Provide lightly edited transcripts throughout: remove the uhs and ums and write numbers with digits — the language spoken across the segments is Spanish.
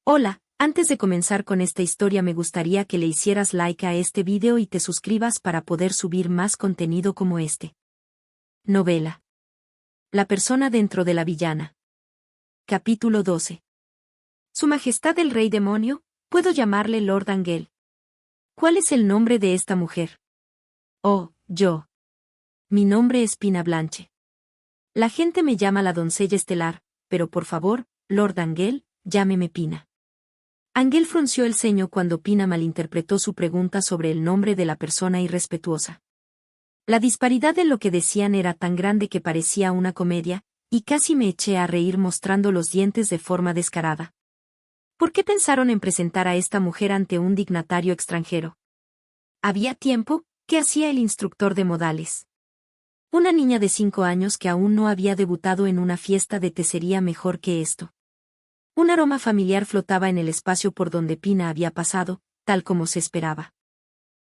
Hola, antes de comenzar con esta historia me gustaría que le hicieras like a este video y te suscribas para poder subir más contenido como este. Novela. La persona dentro de la villana. Capítulo 12. Su Majestad el Rey Demonio, puedo llamarle Lord Angel. ¿Cuál es el nombre de esta mujer? Oh, yo. Mi nombre es Pina Blanche. La gente me llama la doncella estelar, pero por favor, Lord Angel, llámeme Pina. Angel frunció el ceño cuando Pina malinterpretó su pregunta sobre el nombre de la persona irrespetuosa. La disparidad de lo que decían era tan grande que parecía una comedia, y casi me eché a reír mostrando los dientes de forma descarada. ¿Por qué pensaron en presentar a esta mujer ante un dignatario extranjero? ¿Había tiempo? ¿Qué hacía el instructor de modales? Una niña de 5 años que aún no había debutado en una fiesta de té sería mejor que esto. Un aroma familiar flotaba en el espacio por donde Pina había pasado, tal como se esperaba.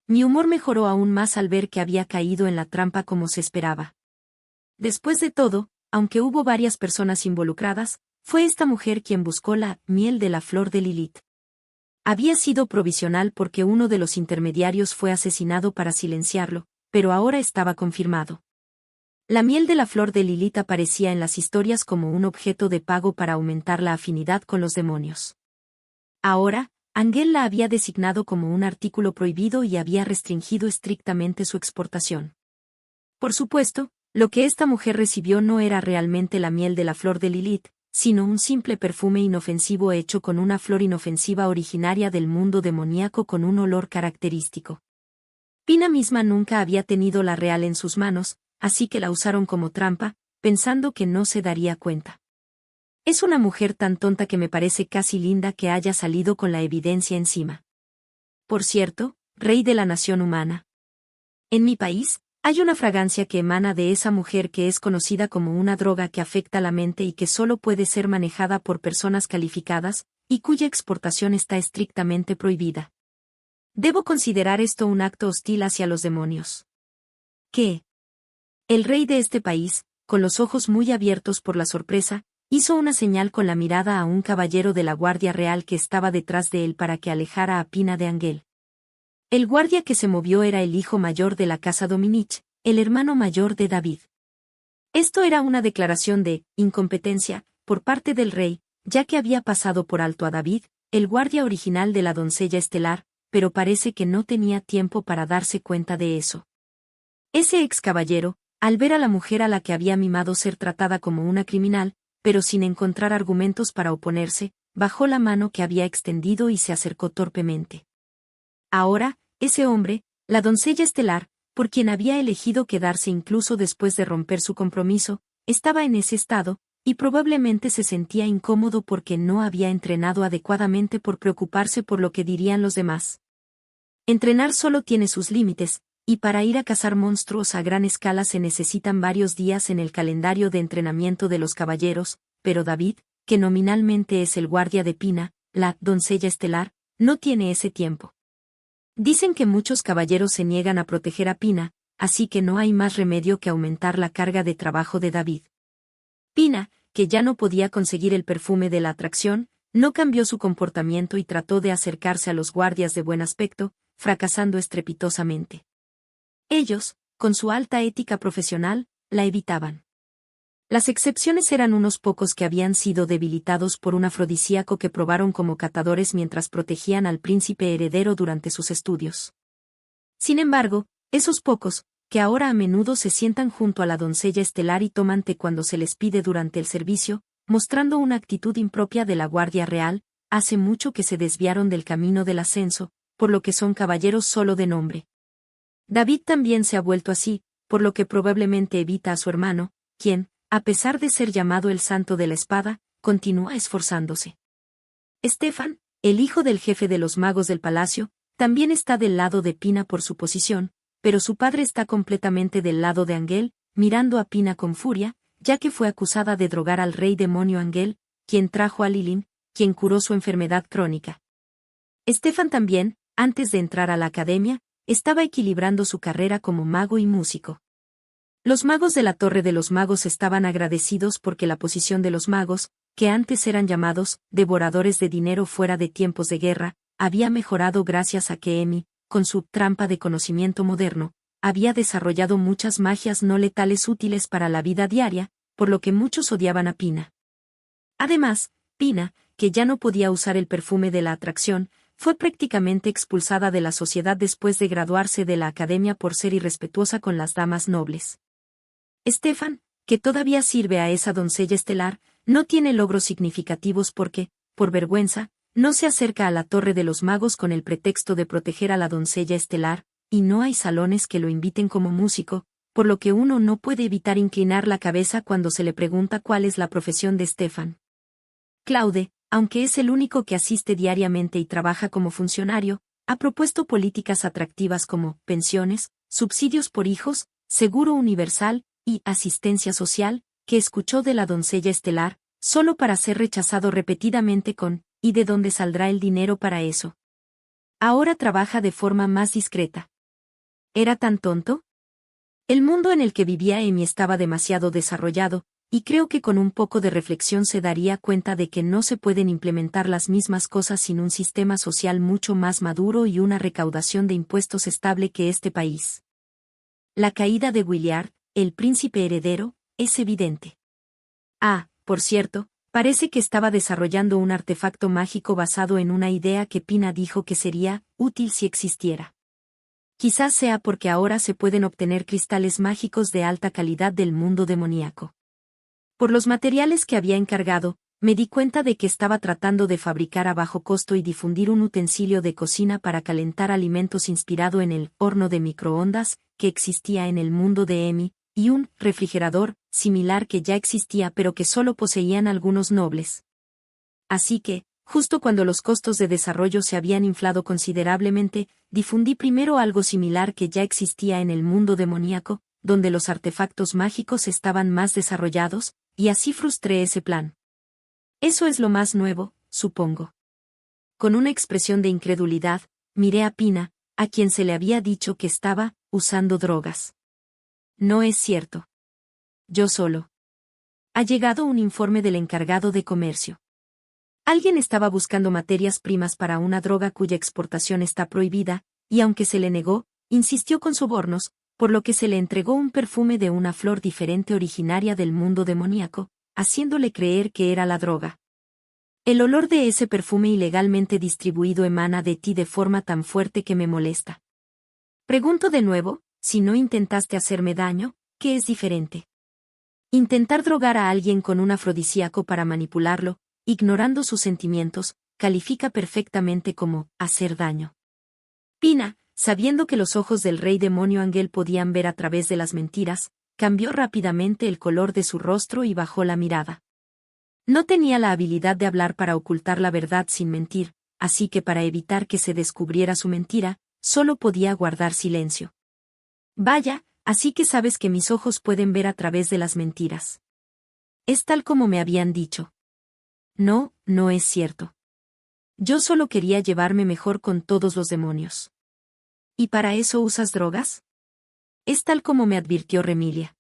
Mi humor mejoró aún más al ver que había caído en la trampa como se esperaba. Después de todo, aunque hubo varias personas involucradas, fue esta mujer quien buscó la miel de la flor de Lilith. Había sido provisional porque uno de los intermediarios fue asesinado para silenciarlo, pero ahora estaba confirmado. La miel de la flor de Lilith aparecía en las historias como un objeto de pago para aumentar la afinidad con los demonios. Ahora, Angel la había designado como un artículo prohibido y había restringido estrictamente su exportación. Por supuesto, lo que esta mujer recibió no era realmente la miel de la flor de Lilith, sino un simple perfume inofensivo hecho con una flor inofensiva originaria del mundo demoníaco con un olor característico. Pina misma nunca había tenido la real en sus manos, así que la usaron como trampa, pensando que no se daría cuenta. Es una mujer tan tonta que me parece casi linda que haya salido con la evidencia encima. Por cierto, rey de la nación humana. En mi país, hay una fragancia que emana de esa mujer que es conocida como una droga que afecta la mente y que solo puede ser manejada por personas calificadas, y cuya exportación está estrictamente prohibida. Debo considerar esto un acto hostil hacia los demonios. ¿Qué? El rey de este país, con los ojos muy abiertos por la sorpresa, hizo una señal con la mirada a un caballero de la Guardia Real que estaba detrás de él para que alejara a Pina de Angel. El guardia que se movió era el hijo mayor de la casa Dominich, el hermano mayor de David. Esto era una declaración de incompetencia por parte del rey, ya que había pasado por alto a David, el guardia original de la doncella estelar, pero parece que no tenía tiempo para darse cuenta de eso. Ese ex caballero, al ver a la mujer a la que había mimado ser tratada como una criminal, pero sin encontrar argumentos para oponerse, bajó la mano que había extendido y se acercó torpemente. Ahora, ese hombre, la doncella estelar, por quien había elegido quedarse incluso después de romper su compromiso, estaba en ese estado, y probablemente se sentía incómodo porque no había entrenado adecuadamente por preocuparse por lo que dirían los demás. Entrenar solo tiene sus límites, y para ir a cazar monstruos a gran escala se necesitan varios días en el calendario de entrenamiento de los caballeros, pero David, que nominalmente es el guardia de Pina, la doncella estelar, no tiene ese tiempo. Dicen que muchos caballeros se niegan a proteger a Pina, así que no hay más remedio que aumentar la carga de trabajo de David. Pina, que ya no podía conseguir el perfume de la atracción, no cambió su comportamiento y trató de acercarse a los guardias de buen aspecto, fracasando estrepitosamente. Ellos, con su alta ética profesional, la evitaban. Las excepciones eran unos pocos que habían sido debilitados por un afrodisíaco que probaron como catadores mientras protegían al príncipe heredero durante sus estudios. Sin embargo, esos pocos, que ahora a menudo se sientan junto a la doncella estelar y toman té cuando se les pide durante el servicio, mostrando una actitud impropia de la Guardia Real, hace mucho que se desviaron del camino del ascenso, por lo que son caballeros solo de nombre. David también se ha vuelto así, por lo que probablemente evita a su hermano, quien, a pesar de ser llamado el santo de la espada, continúa esforzándose. Stefan, el hijo del jefe de los magos del palacio, también está del lado de Pina por su posición, pero su padre está completamente del lado de Angel, mirando a Pina con furia, ya que fue acusada de drogar al rey demonio Angel, quien trajo a Lilin, quien curó su enfermedad crónica. Stefan también, antes de entrar a la academia, estaba equilibrando su carrera como mago y músico. Los magos de la Torre de los Magos estaban agradecidos porque la posición de los magos, que antes eran llamados devoradores de dinero fuera de tiempos de guerra, había mejorado gracias a que Emi, con su trampa de conocimiento moderno, había desarrollado muchas magias no letales útiles para la vida diaria, por lo que muchos odiaban a Pina. Además, Pina, que ya no podía usar el perfume de la atracción, fue prácticamente expulsada de la sociedad después de graduarse de la academia por ser irrespetuosa con las damas nobles. Stefan, que todavía sirve a esa doncella estelar, no tiene logros significativos porque, por vergüenza, no se acerca a la Torre de los Magos con el pretexto de proteger a la doncella estelar, y no hay salones que lo inviten como músico, por lo que uno no puede evitar inclinar la cabeza cuando se le pregunta cuál es la profesión de Stefan. Claude, aunque es el único que asiste diariamente y trabaja como funcionario, ha propuesto políticas atractivas como pensiones, subsidios por hijos, seguro universal y asistencia social, que escuchó de la doncella estelar, solo para ser rechazado repetidamente con ¿y de dónde saldrá el dinero para eso? Ahora trabaja de forma más discreta. ¿Era tan tonto? El mundo en el que vivía Emi estaba demasiado desarrollado, y creo que con un poco de reflexión se daría cuenta de que no se pueden implementar las mismas cosas sin un sistema social mucho más maduro y una recaudación de impuestos estable que este país. La caída de Williard, el príncipe heredero, es evidente. Ah, por cierto, parece que estaba desarrollando un artefacto mágico basado en una idea que Pina dijo que sería útil si existiera. Quizás sea porque ahora se pueden obtener cristales mágicos de alta calidad del mundo demoníaco. Por los materiales que había encargado, me di cuenta de que estaba tratando de fabricar a bajo costo y difundir un utensilio de cocina para calentar alimentos inspirado en el horno de microondas que existía en el mundo de Emi, y un refrigerador similar que ya existía pero que solo poseían algunos nobles. Así que, justo cuando los costos de desarrollo se habían inflado considerablemente, difundí primero algo similar que ya existía en el mundo demoníaco, donde los artefactos mágicos estaban más desarrollados, y así frustré ese plan. Eso es lo más nuevo, supongo. Con una expresión de incredulidad, miré a Pina, a quien se le había dicho que estaba usando drogas. No es cierto. Yo solo. Ha llegado un informe del encargado de comercio. Alguien estaba buscando materias primas para una droga cuya exportación está prohibida, y aunque se le negó, insistió con sobornos, por lo que se le entregó un perfume de una flor diferente originaria del mundo demoníaco, haciéndole creer que era la droga. El olor de ese perfume ilegalmente distribuido emana de ti de forma tan fuerte que me molesta. Pregunto de nuevo, si no intentaste hacerme daño, ¿qué es diferente? Intentar drogar a alguien con un afrodisíaco para manipularlo, ignorando sus sentimientos, califica perfectamente como hacer daño. Pina, sabiendo que los ojos del rey demonio Angel podían ver a través de las mentiras, cambió rápidamente el color de su rostro y bajó la mirada. No tenía la habilidad de hablar para ocultar la verdad sin mentir, así que para evitar que se descubriera su mentira, solo podía guardar silencio. Vaya, así que sabes que mis ojos pueden ver a través de las mentiras. Es tal como me habían dicho. No, no es cierto. Yo solo quería llevarme mejor con todos los demonios. ¿Y para eso usas drogas? Es tal como me advirtió Remilia.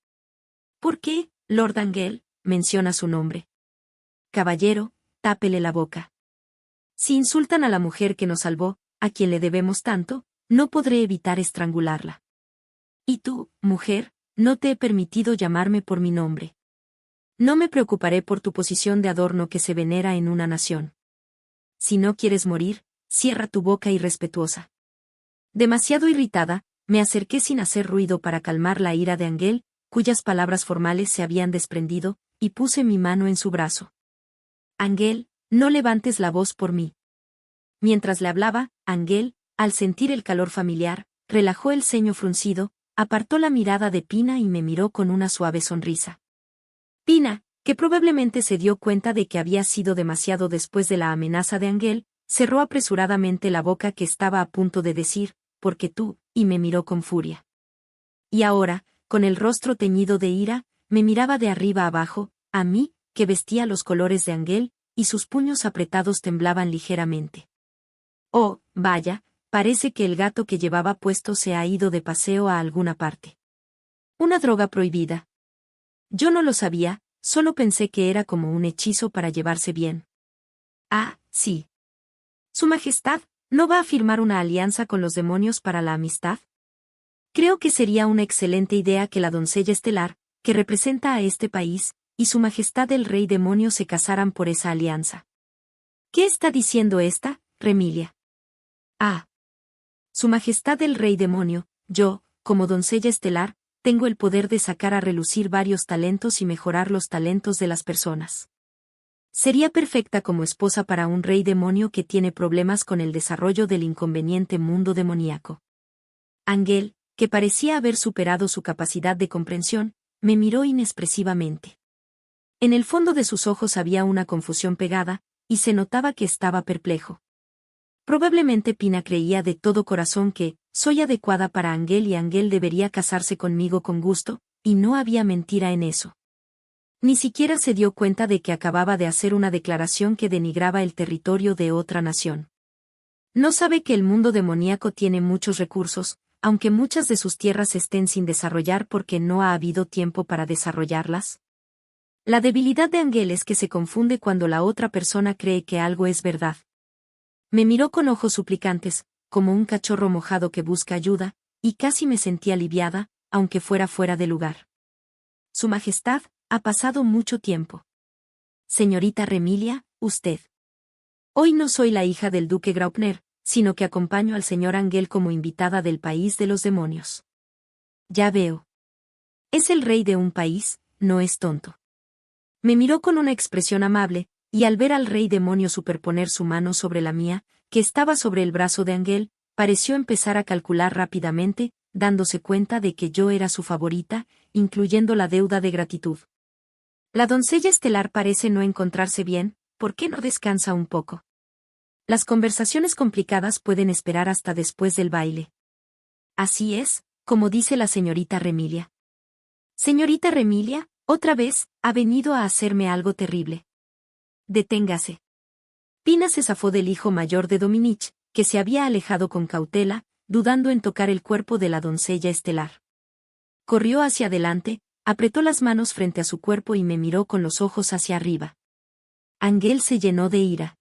¿Por qué, Lord Angel, menciona su nombre? Caballero, tápele la boca. Si insultan a la mujer que nos salvó, a quien le debemos tanto, no podré evitar estrangularla. Y tú, mujer, no te he permitido llamarme por mi nombre. No me preocuparé por tu posición de adorno que se venera en una nación. Si no quieres morir, cierra tu boca irrespetuosa. Demasiado irritada, me acerqué sin hacer ruido para calmar la ira de Angel, cuyas palabras formales se habían desprendido, y puse mi mano en su brazo. Angel, no levantes la voz por mí. Mientras le hablaba, Angel, al sentir el calor familiar, relajó el ceño fruncido, apartó la mirada de Pina y me miró con una suave sonrisa. Pina, que probablemente se dio cuenta de que había sido demasiado después de la amenaza de Angel, cerró apresuradamente la boca que estaba a punto de decir, porque tú, y me miró con furia. Y ahora, con el rostro teñido de ira, me miraba de arriba abajo, a mí, que vestía los colores de Angel, y sus puños apretados temblaban ligeramente. Oh, vaya, parece que el gato que llevaba puesto se ha ido de paseo a alguna parte. Una droga prohibida. Yo no lo sabía, solo pensé que era como un hechizo para llevarse bien. Ah, sí. Su Majestad, ¿no va a firmar una alianza con los demonios para la amistad? Creo que sería una excelente idea que la doncella estelar, que representa a este país, y Su Majestad el Rey Demonio se casaran por esa alianza. ¿Qué está diciendo esta, Remilia? Ah. Su Majestad el Rey Demonio, yo, como doncella estelar, tengo el poder de sacar a relucir varios talentos y mejorar los talentos de las personas. Sería perfecta como esposa para un rey demonio que tiene problemas con el desarrollo del inconveniente mundo demoníaco. Angel, que parecía haber superado su capacidad de comprensión, me miró inexpresivamente. En el fondo de sus ojos había una confusión pegada, y se notaba que estaba perplejo. Probablemente Pina creía de todo corazón que soy adecuada para Angel y Angel debería casarse conmigo con gusto, y no había mentira en eso. Ni siquiera se dio cuenta de que acababa de hacer una declaración que denigraba el territorio de otra nación. ¿No sabe que el mundo demoníaco tiene muchos recursos, aunque muchas de sus tierras estén sin desarrollar porque no ha habido tiempo para desarrollarlas? La debilidad de Angel es que se confunde cuando la otra persona cree que algo es verdad. Me miró con ojos suplicantes, como un cachorro mojado que busca ayuda, y casi me sentí aliviada, aunque fuera fuera de lugar. Su Majestad, ha pasado mucho tiempo. Señorita Remilia, usted. Hoy no soy la hija del duque Graupner, sino que acompaño al señor Angel como invitada del país de los demonios. Ya veo. Es el rey de un país, no es tonto. Me miró con una expresión amable, y al ver al rey demonio superponer su mano sobre la mía, que estaba sobre el brazo de Angel, pareció empezar a calcular rápidamente, dándose cuenta de que yo era su favorita, incluyendo la deuda de gratitud. La doncella estelar parece no encontrarse bien, ¿por qué no descansa un poco? Las conversaciones complicadas pueden esperar hasta después del baile. Así es, como dice la señorita Remilia. Señorita Remilia, otra vez, ha venido a hacerme algo terrible. Deténgase. Pina se zafó del hijo mayor de Dominich, que se había alejado con cautela, dudando en tocar el cuerpo de la doncella estelar. Corrió hacia adelante, apretó las manos frente a su cuerpo y me miró con los ojos hacia arriba. Angel se llenó de ira.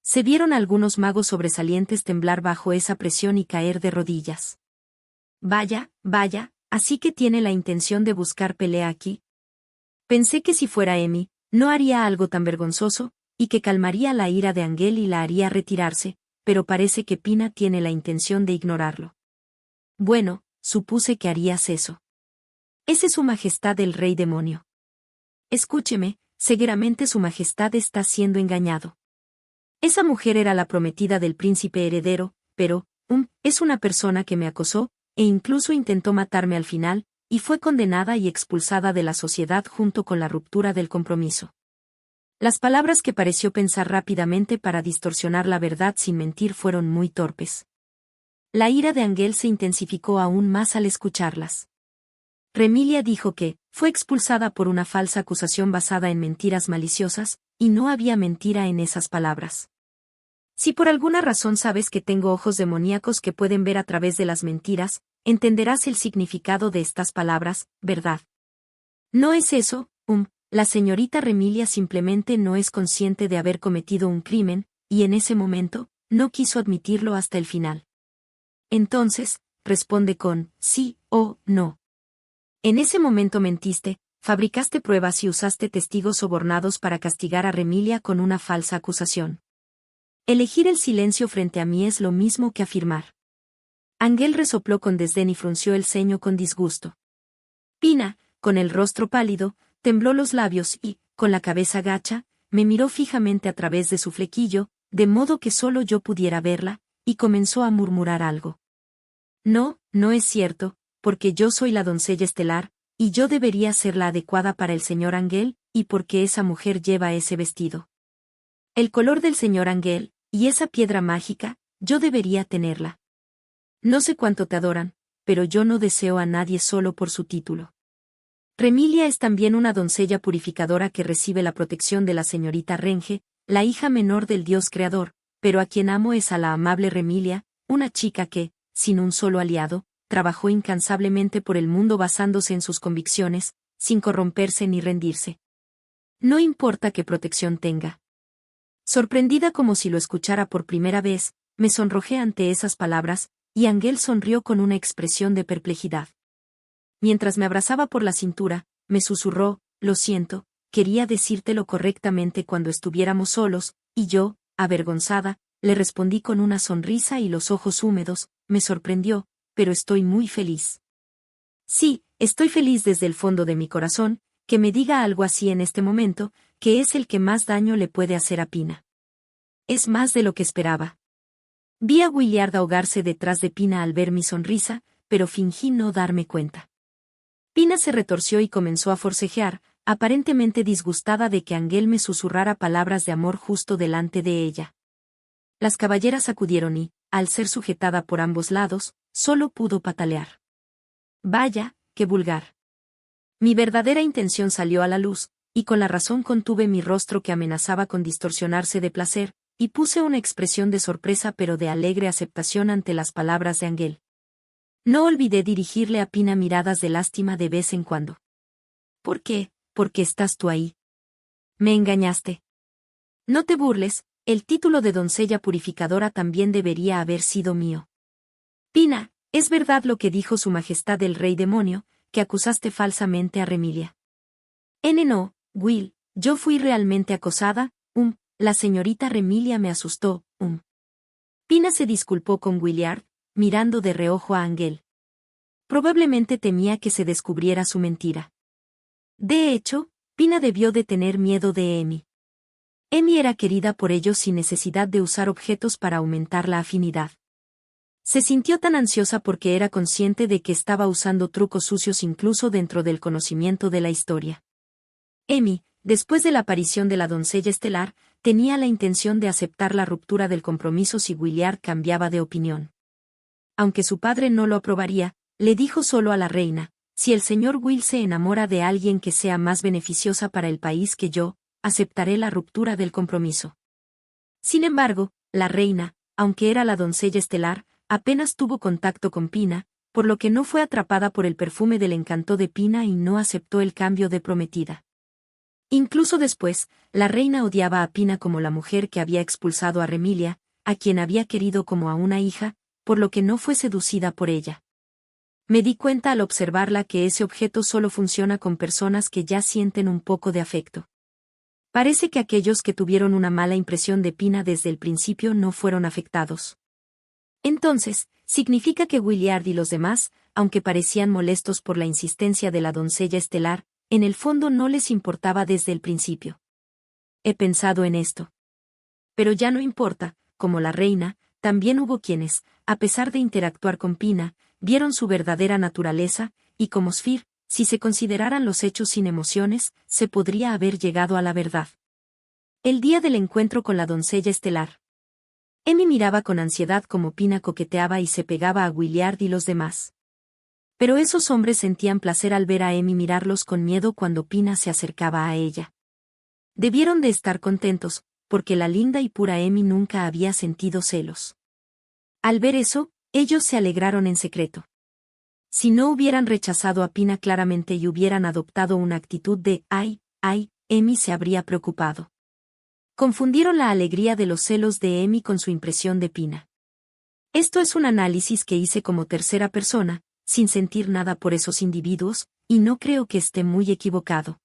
Se vieron algunos magos sobresalientes temblar bajo esa presión y caer de rodillas. Vaya, vaya, así que tiene la intención de buscar pelea aquí. Pensé que si fuera Emi, no haría algo tan vergonzoso, y que calmaría la ira de Angel y la haría retirarse, pero parece que Pina tiene la intención de ignorarlo. Bueno, supuse que harías eso. Ese es Su Majestad el Rey Demonio. Escúcheme, seguramente Su Majestad está siendo engañado. Esa mujer era la prometida del príncipe heredero, pero, es una persona que me acosó, e incluso intentó matarme al final, y fue condenada y expulsada de la sociedad junto con la ruptura del compromiso. Las palabras que pareció pensar rápidamente para distorsionar la verdad sin mentir fueron muy torpes. La ira de Angel se intensificó aún más al escucharlas. Remilia dijo que fue expulsada por una falsa acusación basada en mentiras maliciosas, y no había mentira en esas palabras. Si por alguna razón sabes que tengo ojos demoníacos que pueden ver a través de las mentiras, entenderás el significado de estas palabras, ¿verdad? No es eso, la señorita Remilia simplemente no es consciente de haber cometido un crimen, y en ese momento, no quiso admitirlo hasta el final. Entonces, responde con sí o no. En ese momento mentiste, fabricaste pruebas y usaste testigos sobornados para castigar a Remilia con una falsa acusación. Elegir el silencio frente a mí es lo mismo que afirmar. Angel resopló con desdén y frunció el ceño con disgusto. Pina, con el rostro pálido, tembló los labios y, con la cabeza gacha, me miró fijamente a través de su flequillo, de modo que solo yo pudiera verla, y comenzó a murmurar algo. No, no es cierto, porque yo soy la doncella estelar, y yo debería ser la adecuada para el señor Angel, y porque esa mujer lleva ese vestido. El color del señor Angel, y esa piedra mágica, yo debería tenerla. No sé cuánto te adoran, pero yo no deseo a nadie solo por su título. Remilia es también una doncella purificadora que recibe la protección de la señorita Renge, la hija menor del dios creador, pero a quien amo es a la amable Remilia, una chica que, sin un solo aliado, trabajó incansablemente por el mundo basándose en sus convicciones, sin corromperse ni rendirse. No importa qué protección tenga. Sorprendida como si lo escuchara por primera vez, me sonrojé ante esas palabras, y Ángel sonrió con una expresión de perplejidad. Mientras me abrazaba por la cintura, me susurró: lo siento, quería decírtelo correctamente cuando estuviéramos solos, y yo, avergonzada, le respondí con una sonrisa y los ojos húmedos: me sorprendió, pero estoy muy feliz. Sí, estoy feliz desde el fondo de mi corazón, que me diga algo así en este momento, que es el que más daño le puede hacer a Pina. Es más de lo que esperaba. Vi a Willard ahogarse detrás de Pina al ver mi sonrisa, pero fingí no darme cuenta. Pina se retorció y comenzó a forcejear, aparentemente disgustada de que Ángel me susurrara palabras de amor justo delante de ella. Las caballeras acudieron y, al ser sujetada por ambos lados, solo pudo patalear. Vaya, qué vulgar. Mi verdadera intención salió a la luz, y con la razón contuve mi rostro que amenazaba con distorsionarse de placer, y puse una expresión de sorpresa pero de alegre aceptación ante las palabras de Ángel. No olvidé dirigirle a Pina miradas de lástima de vez en cuando. ¿Por qué? Porque estás tú ahí. Me engañaste. No te burles, el título de doncella purificadora también debería haber sido mío. Pina, es verdad lo que dijo su majestad el rey demonio, que acusaste falsamente a Remilia. No, Will, yo fui realmente acosada, la señorita Remilia me asustó, Pina se disculpó con Willard, mirando de reojo a Ángel. Probablemente temía que se descubriera su mentira. De hecho, Pina debió de tener miedo de Amy. Amy era querida por ellos sin necesidad de usar objetos para aumentar la afinidad. Se sintió tan ansiosa porque era consciente de que estaba usando trucos sucios incluso dentro del conocimiento de la historia. Amy, después de la aparición de la doncella estelar, tenía la intención de aceptar la ruptura del compromiso si Willard cambiaba de opinión. Aunque su padre no lo aprobaría, le dijo solo a la reina: si el señor Will se enamora de alguien que sea más beneficiosa para el país que yo, aceptaré la ruptura del compromiso. Sin embargo, la reina, aunque era la doncella estelar, apenas tuvo contacto con Pina, por lo que no fue atrapada por el perfume del encanto de Pina y no aceptó el cambio de prometida. Incluso después, la reina odiaba a Pina como la mujer que había expulsado a Remilia, a quien había querido como a una hija, por lo que no fue seducida por ella. Me di cuenta al observarla que ese objeto solo funciona con personas que ya sienten un poco de afecto. Parece que aquellos que tuvieron una mala impresión de Pina desde el principio no fueron afectados. Entonces, significa que Willard y los demás, aunque parecían molestos por la insistencia de la doncella estelar, en el fondo no les importaba desde el principio. He pensado en esto. Pero ya no importa, como la reina, también hubo quienes, a pesar de interactuar con Pina, vieron su verdadera naturaleza, y como Sphere, si se consideraran los hechos sin emociones, se podría haber llegado a la verdad. El día del encuentro con la doncella estelar. Amy miraba con ansiedad como Pina coqueteaba y se pegaba a Willard y los demás. Pero esos hombres sentían placer al ver a Amy mirarlos con miedo cuando Pina se acercaba a ella. Debieron de estar contentos, porque la linda y pura Amy nunca había sentido celos. Al ver eso, ellos se alegraron en secreto. Si no hubieran rechazado a Pina claramente y hubieran adoptado una actitud de ¡ay, ay!, Amy se habría preocupado. Confundieron la alegría de los celos de Amy con su impresión de Pina. Esto es un análisis que hice como tercera persona, sin sentir nada por esos individuos, y no creo que esté muy equivocado.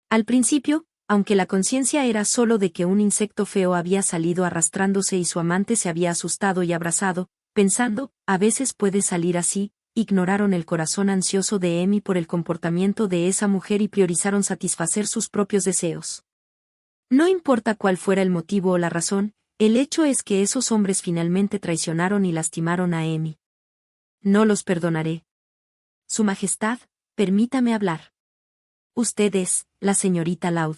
Al principio, aunque la conciencia era solo de que un insecto feo había salido arrastrándose y su amante se había asustado y abrazado, pensando, a veces puede salir así, ignoraron el corazón ansioso de Amy por el comportamiento de esa mujer y priorizaron satisfacer sus propios deseos. No importa cuál fuera el motivo o la razón, el hecho es que esos hombres finalmente traicionaron y lastimaron a Amy. No los perdonaré. Su Majestad, permítame hablar. Usted es, la señorita Laud.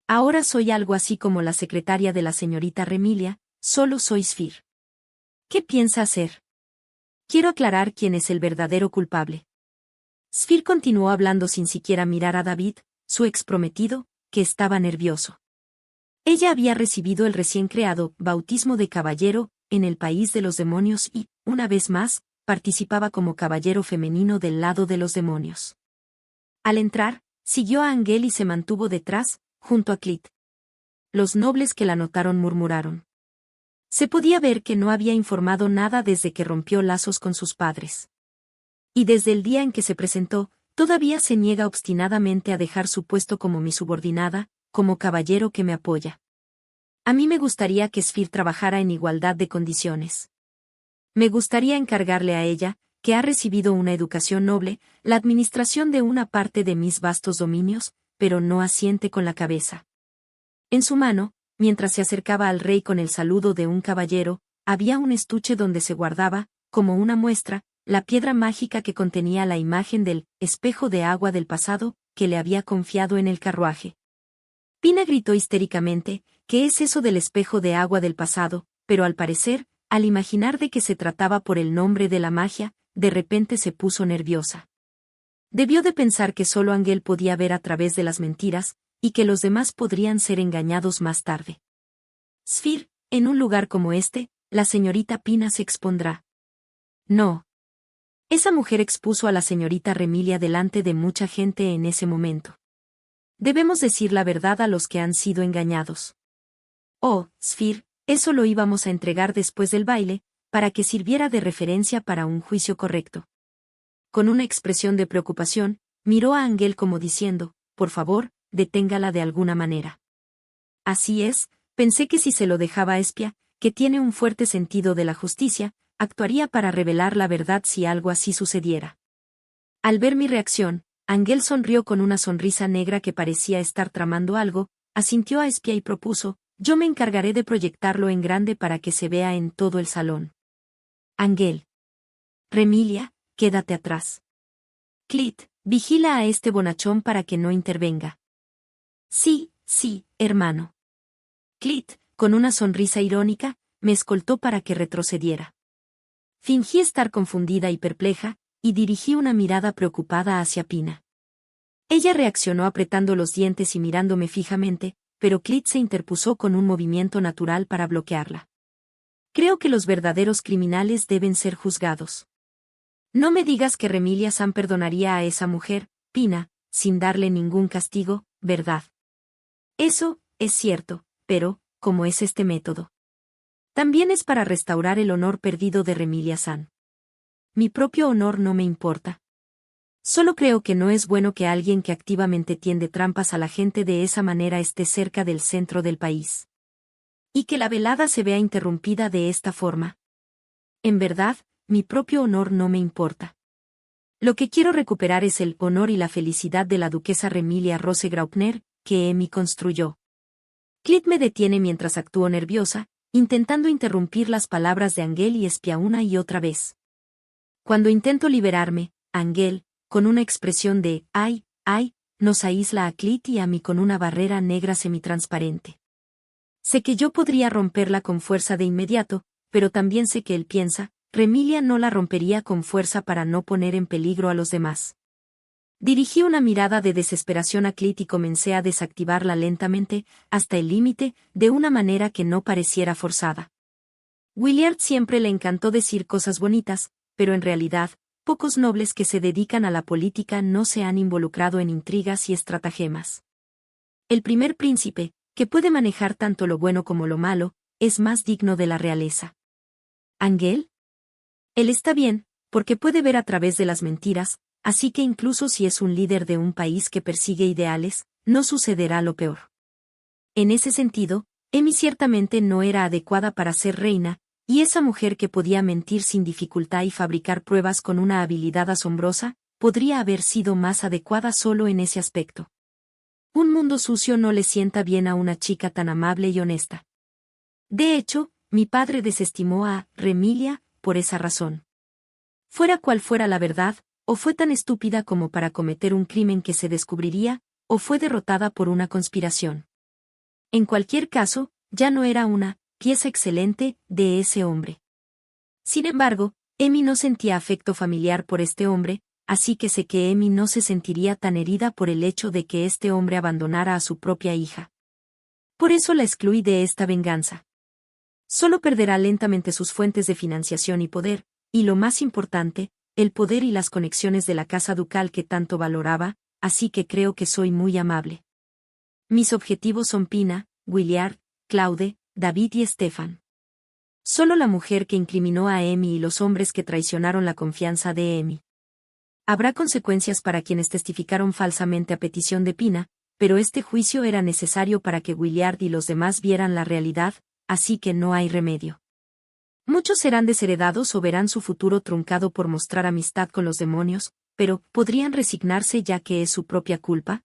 Ahora soy algo así como la secretaria de la señorita Remilia, solo soy Sphere. ¿Qué piensa hacer? Quiero aclarar quién es el verdadero culpable. Sphere continuó hablando sin siquiera mirar a David, su ex prometido, que estaba nervioso. Ella había recibido el recién creado bautismo de caballero en el país de los demonios y, una vez más, participaba como caballero femenino del lado de los demonios. Al entrar, siguió a Ángel y se mantuvo detrás, junto a Clit. Los nobles que la notaron murmuraron. Se podía ver que no había informado nada desde que rompió lazos con sus padres. Y desde el día en que se presentó, todavía se niega obstinadamente a dejar su puesto como mi subordinada, como caballero que me apoya. A mí me gustaría que Sfir trabajara en igualdad de condiciones. Me gustaría encargarle a ella, que ha recibido una educación noble, la administración de una parte de mis vastos dominios, pero no asiente con la cabeza. En su mano, mientras se acercaba al rey con el saludo de un caballero, había un estuche donde se guardaba, como una muestra, la piedra mágica que contenía la imagen del espejo de agua del pasado, que le había confiado en el carruaje. Pina gritó histéricamente, ¿qué es eso del espejo de agua del pasado? Pero al parecer, al imaginar de que se trataba por el nombre de la magia, de repente se puso nerviosa. Debió de pensar que solo Angel podía ver a través de las mentiras, y que los demás podrían ser engañados más tarde. Sfir, en un lugar como este, la señorita Pina se expondrá. No. Esa mujer expuso a la señorita Remilia delante de mucha gente en ese momento. Debemos decir la verdad a los que han sido engañados. Oh, Sfir, eso lo íbamos a entregar después del baile, para que sirviera de referencia para un juicio correcto. Con una expresión de preocupación, miró a Angel como diciendo, por favor, deténgala de alguna manera. Así es, pensé que si se lo dejaba a Espia, que tiene un fuerte sentido de la justicia, actuaría para revelar la verdad si algo así sucediera. Al ver mi reacción, Angel sonrió con una sonrisa negra que parecía estar tramando algo, asintió a Espia y propuso, yo me encargaré de proyectarlo en grande para que se vea en todo el salón. Angel. Remilia, quédate atrás. Clit, vigila a este bonachón para que no intervenga. Sí, sí, hermano. Clit, con una sonrisa irónica, me escoltó para que retrocediera. Fingí estar confundida y perpleja, y dirigí una mirada preocupada hacia Pina. Ella reaccionó apretando los dientes y mirándome fijamente, pero Clit se interpuso con un movimiento natural para bloquearla. Creo que los verdaderos criminales deben ser juzgados. No me digas que Remilia San perdonaría a esa mujer, Pina, sin darle ningún castigo, ¿verdad? Eso, es cierto, pero, ¿cómo es este método? También es para restaurar el honor perdido de Remilia San. Mi propio honor no me importa. Solo creo que no es bueno que alguien que activamente tiende trampas a la gente de esa manera esté cerca del centro del país. Y que la velada se vea interrumpida de esta forma. En verdad, mi propio honor no me importa. Lo que quiero recuperar es el honor y la felicidad de la duquesa Remilia Rose Graupner, que Emi construyó. Clit me detiene mientras actúo nerviosa, intentando interrumpir las palabras de Angel y Espia una y otra vez. Cuando intento liberarme, Angel, con una expresión de ¡ay, ay!, nos aísla a Clit y a mí con una barrera negra semitransparente. Sé que yo podría romperla con fuerza de inmediato, pero también sé que él piensa, Remilia no la rompería con fuerza para no poner en peligro a los demás. Dirigí una mirada de desesperación a Clit y comencé a desactivarla lentamente, hasta el límite, de una manera que no pareciera forzada. Williard siempre le encantó decir cosas bonitas, pero en realidad, pocos nobles que se dedican a la política no se han involucrado en intrigas y estratagemas. El primer príncipe, que puede manejar tanto lo bueno como lo malo, es más digno de la realeza. ¿Angel? Él está bien, porque puede ver a través de las mentiras, así que incluso si es un líder de un país que persigue ideales, no sucederá lo peor. En ese sentido, Emi ciertamente no era adecuada para ser reina, y esa mujer que podía mentir sin dificultad y fabricar pruebas con una habilidad asombrosa, podría haber sido más adecuada solo en ese aspecto. Un mundo sucio no le sienta bien a una chica tan amable y honesta. De hecho, mi padre desestimó a Remilia por esa razón. Fuera cual fuera la verdad, o fue tan estúpida como para cometer un crimen que se descubriría, o fue derrotada por una conspiración. En cualquier caso, ya no era una pieza excelente de ese hombre. Sin embargo, Emi no sentía afecto familiar por este hombre, así que sé que Emi no se sentiría tan herida por el hecho de que este hombre abandonara a su propia hija. Por eso la excluí de esta venganza. Solo perderá lentamente sus fuentes de financiación y poder, y lo más importante, el poder y las conexiones de la casa ducal que tanto valoraba, así que creo que soy muy amable. Mis objetivos son Pina, Williard, Claude, David y Stefan. Solo la mujer que incriminó a Amy y los hombres que traicionaron la confianza de Amy. Habrá consecuencias para quienes testificaron falsamente a petición de Pina, pero este juicio era necesario para que Williard y los demás vieran la realidad, así que no hay remedio. Muchos serán desheredados o verán su futuro truncado por mostrar amistad con los demonios, pero ¿podrían resignarse ya que es su propia culpa?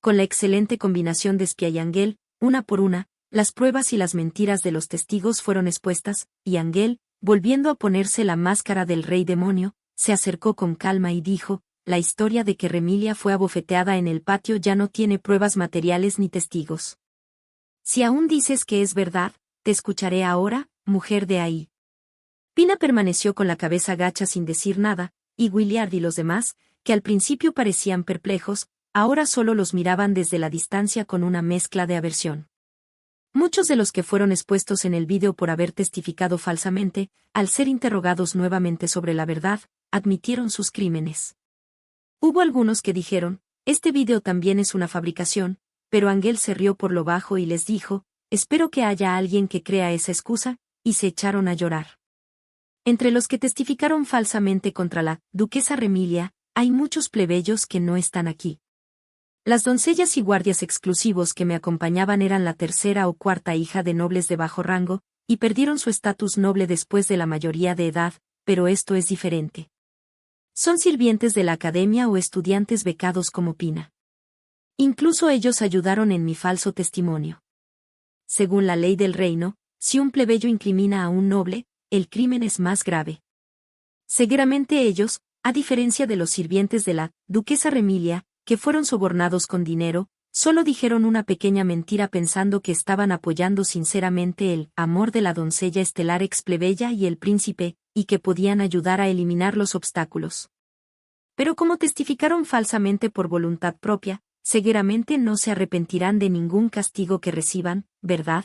Con la excelente combinación de espía y Ángel, una por una, las pruebas y las mentiras de los testigos fueron expuestas, y Ángel, volviendo a ponerse la máscara del rey demonio, se acercó con calma y dijo, la historia de que Remilia fue abofeteada en el patio ya no tiene pruebas materiales ni testigos. Si aún dices que es verdad, te escucharé ahora, mujer de ahí. Pina permaneció con la cabeza gacha sin decir nada, y Williard y los demás, que al principio parecían perplejos, ahora solo los miraban desde la distancia con una mezcla de aversión. Muchos de los que fueron expuestos en el vídeo por haber testificado falsamente, al ser interrogados nuevamente sobre la verdad, admitieron sus crímenes. Hubo algunos que dijeron, este vídeo también es una fabricación, pero Ángel se rió por lo bajo y les dijo, espero que haya alguien que crea esa excusa, y se echaron a llorar. Entre los que testificaron falsamente contra la duquesa Remilia, hay muchos plebeyos que no están aquí. Las doncellas y guardias exclusivos que me acompañaban eran la tercera o cuarta hija de nobles de bajo rango, y perdieron su estatus noble después de la mayoría de edad, pero esto es diferente. Son sirvientes de la academia o estudiantes becados como Pina. Incluso ellos ayudaron en mi falso testimonio. Según la ley del reino, si un plebeyo incrimina a un noble, el crimen es más grave. Seguramente ellos, a diferencia de los sirvientes de la duquesa Remilia, que fueron sobornados con dinero, solo dijeron una pequeña mentira pensando que estaban apoyando sinceramente el amor de la doncella estelar ex plebeya y el príncipe, y que podían ayudar a eliminar los obstáculos. Pero como testificaron falsamente por voluntad propia, seguramente no se arrepentirán de ningún castigo que reciban, ¿verdad?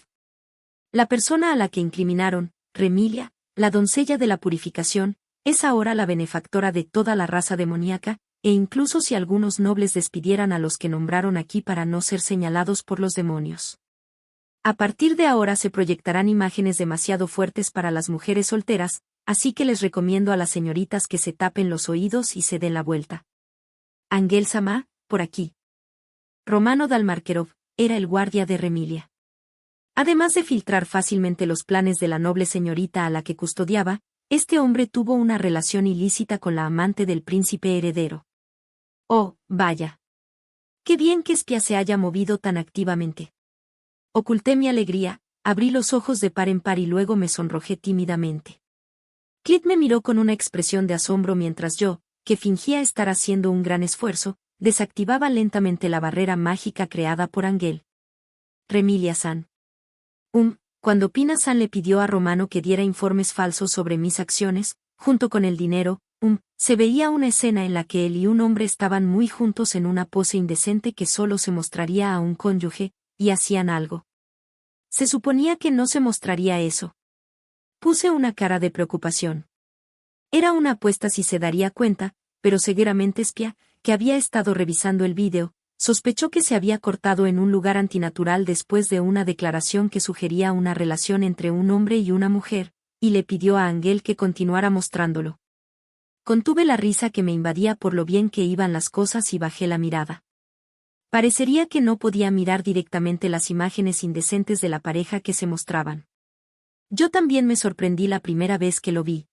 La persona a la que incriminaron, Remilia, la doncella de la purificación, es ahora la benefactora de toda la raza demoníaca, e incluso si algunos nobles despidieran a los que nombraron aquí para no ser señalados por los demonios. A partir de ahora se proyectarán imágenes demasiado fuertes para las mujeres solteras, así que les recomiendo a las señoritas que se tapen los oídos y se den la vuelta. Ángel Samá, por aquí. Romano Dalmarkerov, era el guardia de Remilia. Además de filtrar fácilmente los planes de la noble señorita a la que custodiaba, este hombre tuvo una relación ilícita con la amante del príncipe heredero. Oh, vaya. Qué bien que Espía se haya movido tan activamente. Oculté mi alegría, abrí los ojos de par en par y luego me sonrojé tímidamente. Clit me miró con una expresión de asombro mientras yo, que fingía estar haciendo un gran esfuerzo, desactivaba lentamente la barrera mágica creada por Ángel. Remilia-san. Cuando Pina-san le pidió a Romano que diera informes falsos sobre mis acciones, junto con el dinero, se veía una escena en la que él y un hombre estaban muy juntos en una pose indecente que solo se mostraría a un cónyuge, y hacían algo. Se suponía que no se mostraría eso. Puse una cara de preocupación. Era una apuesta si se daría cuenta, pero seguramente Espía, que había estado revisando el vídeo, sospechó que se había cortado en un lugar antinatural después de una declaración que sugería una relación entre un hombre y una mujer, y le pidió a Ángel que continuara mostrándolo. Contuve la risa que me invadía por lo bien que iban las cosas y bajé la mirada. Parecería que no podía mirar directamente las imágenes indecentes de la pareja que se mostraban. Yo también me sorprendí la primera vez que lo vi.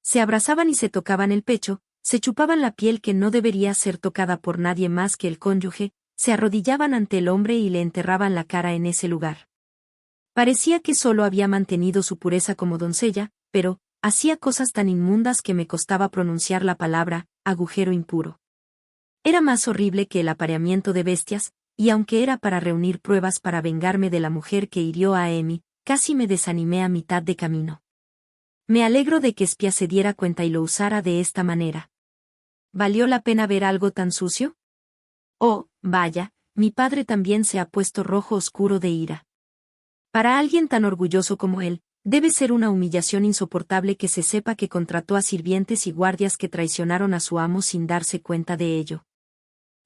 Se abrazaban y se tocaban el pecho, se chupaban la piel que no debería ser tocada por nadie más que el cónyuge, se arrodillaban ante el hombre y le enterraban la cara en ese lugar. Parecía que solo había mantenido su pureza como doncella, pero hacía cosas tan inmundas que me costaba pronunciar la palabra, agujero impuro. Era más horrible que el apareamiento de bestias, y aunque era para reunir pruebas para vengarme de la mujer que hirió a Amy, casi me desanimé a mitad de camino. Me alegro de que Espía se diera cuenta y lo usara de esta manera. ¿Valió la pena ver algo tan sucio? Oh, vaya, mi padre también se ha puesto rojo oscuro de ira. Para alguien tan orgulloso como él, debe ser una humillación insoportable que se sepa que contrató a sirvientes y guardias que traicionaron a su amo sin darse cuenta de ello.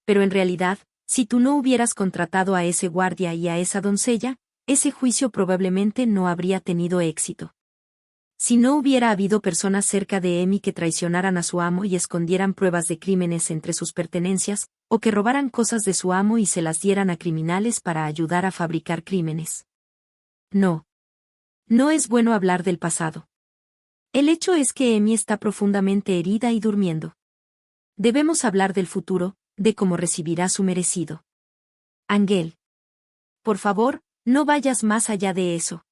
Pero en realidad, Si tú no hubieras contratado a ese guardia y a esa doncella, ese juicio probablemente no habría tenido éxito. Si no hubiera habido personas cerca de Amy que traicionaran a su amo y escondieran pruebas de crímenes entre sus pertenencias, o que robaran cosas de su amo y se las dieran a criminales para ayudar a fabricar crímenes. No. No es bueno hablar del pasado. El hecho es que Amy está profundamente herida y durmiendo. Debemos hablar del futuro, de cómo recibirá su merecido. Ángel. Por favor, no vayas más allá de eso.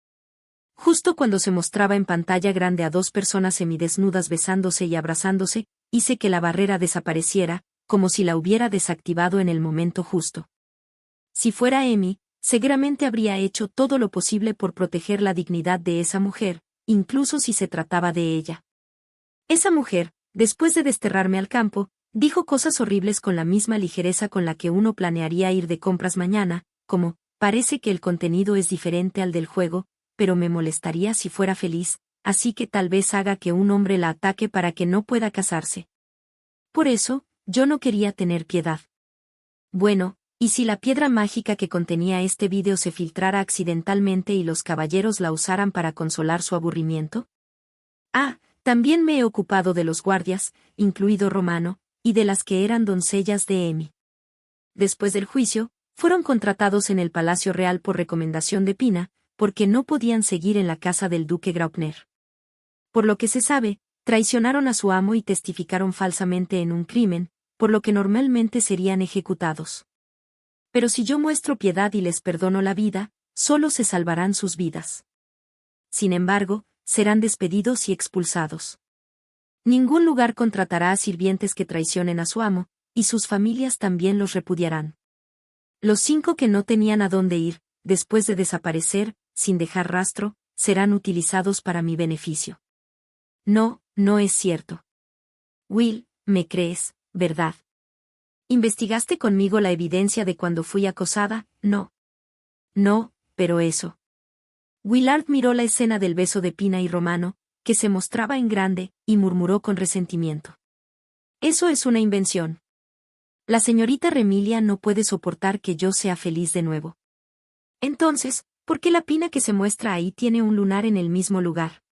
Justo cuando se mostraba en pantalla grande a dos personas semidesnudas besándose y abrazándose, hice que la barrera desapareciera, como si la hubiera desactivado en el momento justo. Si fuera Amy, seguramente habría hecho todo lo posible por proteger la dignidad de esa mujer, incluso si se trataba de ella. Esa mujer, después de desterrarme al campo, dijo cosas horribles con la misma ligereza con la que uno planearía ir de compras mañana, como, parece que el contenido es diferente al del juego, pero me molestaría si fuera feliz, así que tal vez haga que un hombre la ataque para que no pueda casarse. Por eso, yo no quería tener piedad. Bueno, ¿y si la piedra mágica que contenía este vídeo se filtrara accidentalmente y los caballeros la usaran para consolar su aburrimiento? Ah, también me he ocupado de los guardias, incluido Romano, y de las que eran doncellas de Amy. Después del juicio, fueron contratados en el Palacio Real por recomendación de Pina, porque no podían seguir en la casa del duque Graupner. Por lo que se sabe, traicionaron a su amo y testificaron falsamente en un crimen, por lo que normalmente serían ejecutados. Pero si yo muestro piedad y les perdono la vida, solo se salvarán sus vidas. Sin embargo, serán despedidos y expulsados. Ningún lugar contratará a sirvientes que traicionen a su amo, y sus familias también los repudiarán. Los 5 que no tenían a dónde ir, después de desaparecer, sin dejar rastro, serán utilizados para mi beneficio. No, no es cierto. Will, me crees, ¿verdad? ¿Investigaste conmigo la evidencia de cuando fui acosada? No. No, pero eso. Willard miró la escena del beso de Pina y Romano, que se mostraba en grande, y murmuró con resentimiento. Eso es una invención. La señorita Remilia no puede soportar que yo sea feliz de nuevo. Entonces, ¿por qué la Pina que se muestra ahí tiene un lunar en el mismo lugar?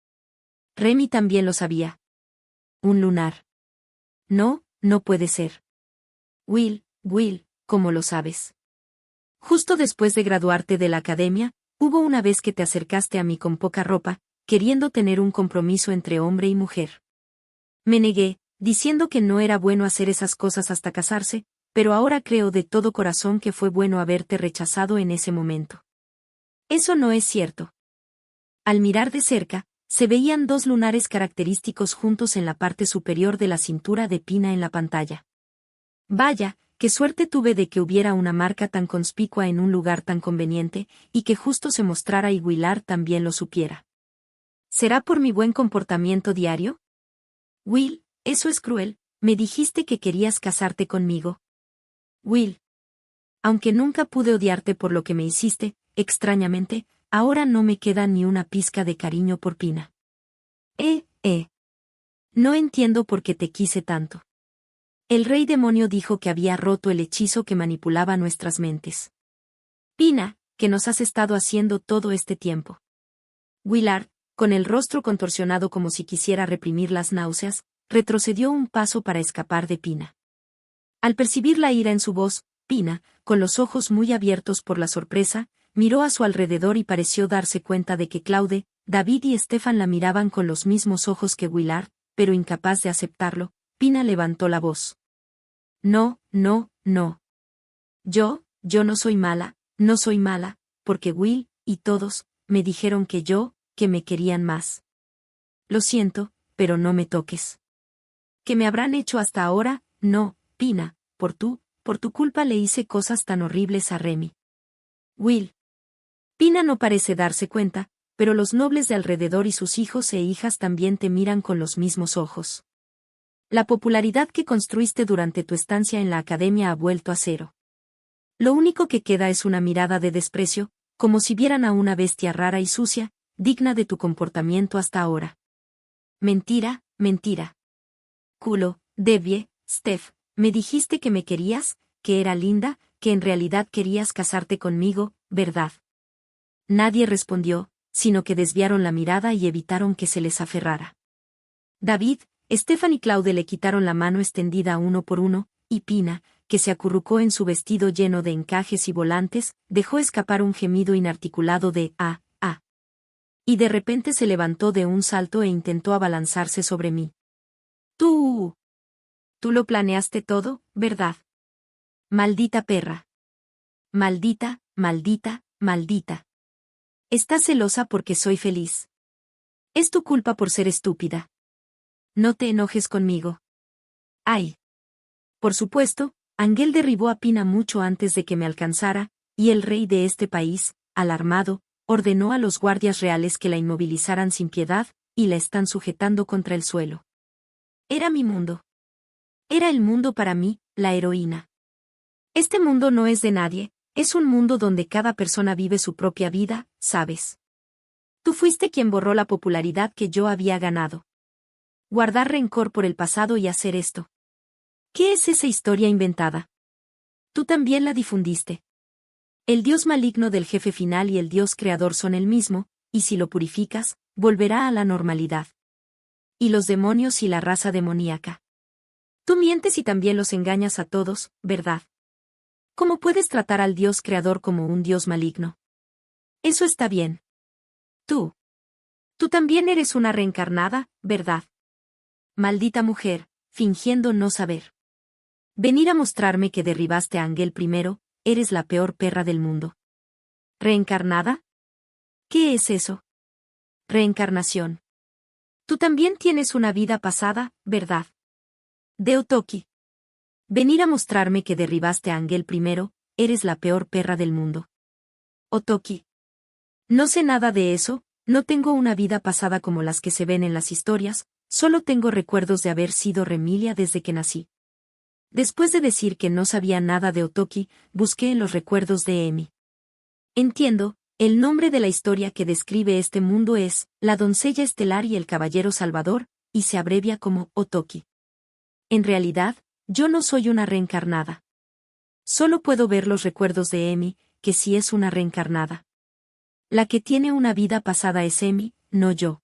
Remy también lo sabía. ¿Un lunar? No, no puede ser. Will, ¿cómo lo sabes? Justo después de graduarte de la academia, hubo una vez que te acercaste a mí con poca ropa, queriendo tener un compromiso entre hombre y mujer. Me negué, diciendo que no era bueno hacer esas cosas hasta casarse, pero ahora creo de todo corazón que fue bueno haberte rechazado en ese momento. Eso no es cierto. Al mirar de cerca, se veían 2 lunares característicos juntos en la parte superior de la cintura de Pina en la pantalla. Vaya, qué suerte tuve de que hubiera una marca tan conspicua en un lugar tan conveniente, y que justo se mostrara y Willard también lo supiera. ¿Será por mi buen comportamiento diario? Will, eso es cruel, me dijiste que querías casarte conmigo. Will. Aunque nunca pude odiarte por lo que me hiciste, extrañamente, ahora no me queda ni una pizca de cariño por Pina. No entiendo por qué te quise tanto. El rey demonio dijo que había roto el hechizo que manipulaba nuestras mentes. Pina, ¿qué nos has estado haciendo todo este tiempo? Willard, con el rostro contorsionado como si quisiera reprimir las náuseas, retrocedió un paso para escapar de Pina. Al percibir la ira en su voz, Pina, con los ojos muy abiertos por la sorpresa, miró a su alrededor y pareció darse cuenta de que Claude, David y Stefan la miraban con los mismos ojos que Willard, pero incapaz de aceptarlo, Pina levantó la voz. No. Yo no soy mala, porque Will, y todos, me dijeron que me querían más. Lo siento, pero no me toques. ¿Qué me habrán hecho hasta ahora? No, Pina, por tu culpa le hice cosas tan horribles a Remy. Will. Pina no parece darse cuenta, pero los nobles de alrededor y sus hijos e hijas también te miran con los mismos ojos. La popularidad que construiste durante tu estancia en la academia ha vuelto a cero. Lo único que queda es una mirada de desprecio, como si vieran a una bestia rara y sucia, digna de tu comportamiento hasta ahora. Mentira. Culo, Debbie, Steph, me dijiste que me querías, que era linda, que en realidad querías casarte conmigo, ¿verdad? Nadie respondió, sino que desviaron la mirada y evitaron que se les aferrara. David, Stefan y Claude le quitaron la mano extendida uno por uno, y Pina, que se acurrucó en su vestido lleno de encajes y volantes, dejó escapar un gemido inarticulado de «ah, ah». Y de repente se levantó de un salto e intentó abalanzarse sobre mí. Tú lo planeaste todo, ¿verdad? Maldita perra. Maldita, maldita, maldita. Estás celosa porque soy feliz. Es tu culpa por ser estúpida. No te enojes conmigo. ¡Ay! Por supuesto, Angel derribó a Pina mucho antes de que me alcanzara, y el rey de este país, alarmado, ordenó a los guardias reales que la inmovilizaran sin piedad, y la están sujetando contra el suelo. Era mi mundo. Era el mundo para mí, la heroína. Este mundo no es de nadie, es un mundo donde cada persona vive su propia vida, ¿sabes? Tú fuiste quien borró la popularidad que yo había ganado. Guardar rencor por el pasado y hacer esto. ¿Qué es esa historia inventada? Tú también la difundiste. El dios maligno del jefe final y el dios creador son el mismo, y si lo purificas, volverá a la normalidad. Y los demonios y la raza demoníaca. Tú mientes y también los engañas a todos, ¿verdad? ¿Cómo puedes tratar al dios creador como un dios maligno? Eso está bien. Tú también eres una reencarnada, ¿verdad? Maldita mujer, fingiendo no saber. Venir a mostrarme que derribaste a Angel primero, eres la peor perra del mundo. ¿Reencarnada? ¿Qué es eso? Reencarnación. Tú también tienes una vida pasada, ¿verdad? De Otoki. Venir a mostrarme que derribaste a Angel primero, eres la peor perra del mundo. Otoki. No sé nada de eso, no tengo una vida pasada como las que se ven en las historias, solo tengo recuerdos de haber sido Remilia desde que nací. Después de decir que no sabía nada de Otoki, busqué en los recuerdos de Emi. Entiendo, el nombre de la historia que describe este mundo es La doncella estelar y el caballero salvador, y se abrevia como Otoki. En realidad, yo no soy una reencarnada. Solo puedo ver los recuerdos de Emi, que sí es una reencarnada. La que tiene una vida pasada es Emi, no yo.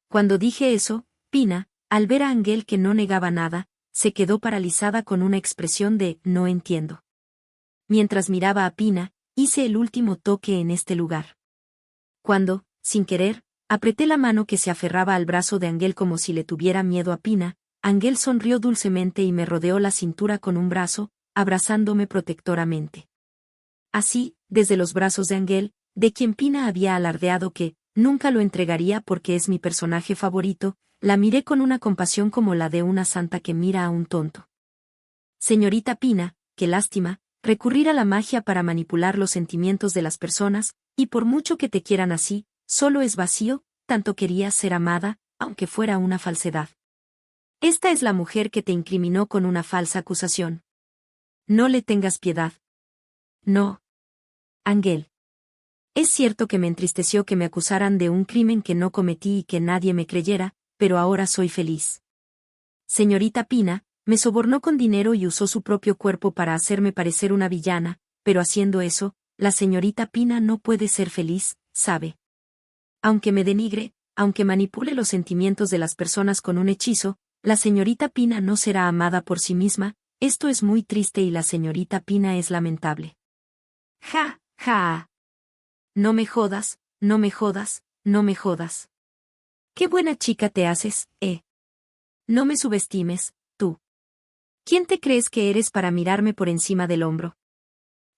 Cuando dije eso, Pina, al ver a Angel que no negaba nada, se quedó paralizada con una expresión de «no entiendo». Mientras miraba a Pina, hice el último toque en este lugar. Cuando, sin querer, apreté la mano que se aferraba al brazo de Angel como si le tuviera miedo a Pina, Angel sonrió dulcemente y me rodeó la cintura con un brazo, abrazándome protectoramente. Así, desde los brazos de Angel, de quien Pina había alardeado que nunca lo entregaría porque es mi personaje favorito, la miré con una compasión como la de una santa que mira a un tonto. Señorita Pina, qué lástima, recurrir a la magia para manipular los sentimientos de las personas, y por mucho que te quieran así, solo es vacío, tanto querías ser amada, aunque fuera una falsedad. Esta es la mujer que te incriminó con una falsa acusación. No le tengas piedad. No. Angel. Es cierto que me entristeció que me acusaran de un crimen que no cometí y que nadie me creyera, pero ahora soy feliz. Señorita Pina, me sobornó con dinero y usó su propio cuerpo para hacerme parecer una villana, pero haciendo eso, la señorita Pina no puede ser feliz, ¿sabe? Aunque me denigre, aunque manipule los sentimientos de las personas con un hechizo, la señorita Pina no será amada por sí misma, esto es muy triste y la señorita Pina es lamentable. Ja, ja. No me jodas, no me jodas, no me jodas. Qué buena chica te haces, ¿eh? No me subestimes, tú. ¿Quién te crees que eres para mirarme por encima del hombro?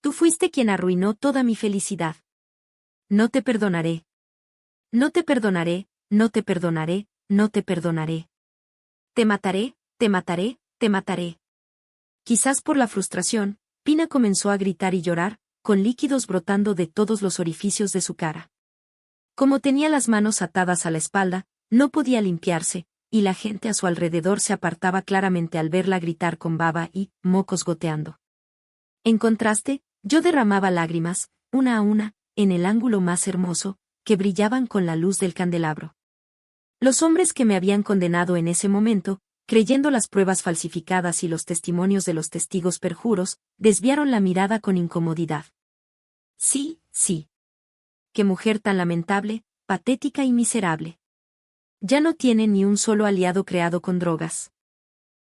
Tú fuiste quien arruinó toda mi felicidad. No te perdonaré. No te perdonaré, no te perdonaré, no te perdonaré. Te mataré, te mataré, te mataré. Quizás por la frustración, Pina comenzó a gritar y llorar, con líquidos brotando de todos los orificios de su cara. Como tenía las manos atadas a la espalda, no podía limpiarse, y la gente a su alrededor se apartaba claramente al verla gritar con baba y mocos goteando. En contraste, yo derramaba lágrimas, una a una, en el ángulo más hermoso, que brillaban con la luz del candelabro. Los hombres que me habían condenado en ese momento, creyendo las pruebas falsificadas y los testimonios de los testigos perjuros, desviaron la mirada con incomodidad. Sí, sí. Qué mujer tan lamentable, patética y miserable. Ya no tiene ni un solo aliado creado con drogas.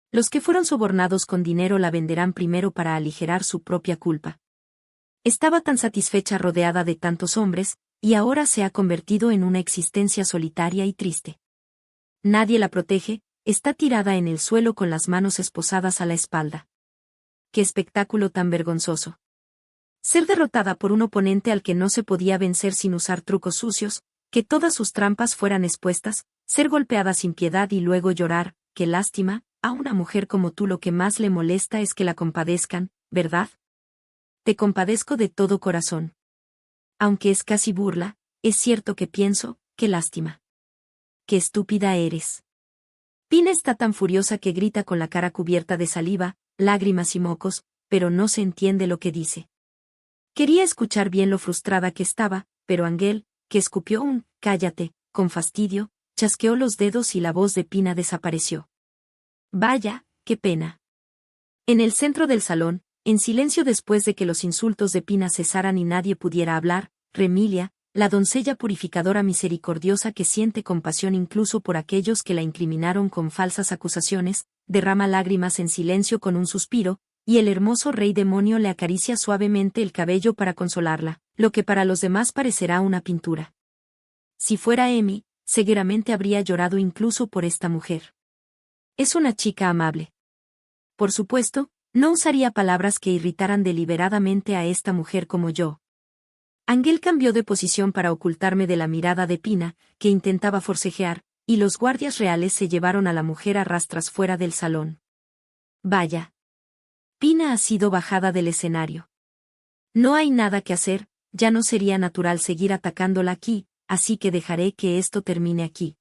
Los que fueron sobornados con dinero la venderán primero para aligerar su propia culpa. Estaba tan satisfecha rodeada de tantos hombres, y ahora se ha convertido en una existencia solitaria y triste. Nadie la protege, está tirada en el suelo con las manos esposadas a la espalda. ¡Qué espectáculo tan vergonzoso! Ser derrotada por un oponente al que no se podía vencer sin usar trucos sucios, que todas sus trampas fueran expuestas, ser golpeada sin piedad y luego llorar, qué lástima, a una mujer como tú lo que más le molesta es que la compadezcan, ¿verdad? Te compadezco de todo corazón. Aunque es casi burla, es cierto que pienso, qué lástima. Qué estúpida eres. Pina está tan furiosa que grita con la cara cubierta de saliva, lágrimas y mocos, pero no se entiende lo que dice. Quería escuchar bien lo frustrada que estaba, pero Ángel, que escupió un «cállate», con fastidio, chasqueó los dedos y la voz de Pina desapareció. Vaya, qué pena. En el centro del salón, en silencio después de que los insultos de Pina cesaran y nadie pudiera hablar, Remilia, la doncella purificadora misericordiosa que siente compasión incluso por aquellos que la incriminaron con falsas acusaciones, derrama lágrimas en silencio con un suspiro, y el hermoso rey demonio le acaricia suavemente el cabello para consolarla, lo que para los demás parecerá una pintura. Si fuera Emi, seguramente habría llorado incluso por esta mujer. Es una chica amable. Por supuesto, no usaría palabras que irritaran deliberadamente a esta mujer como yo. Ángel cambió de posición para ocultarme de la mirada de Pina, que intentaba forcejear, y los guardias reales se llevaron a la mujer a rastras fuera del salón. Vaya. Pina ha sido bajada del escenario. No hay nada que hacer, ya no sería natural seguir atacándola aquí, así que dejaré que esto termine aquí.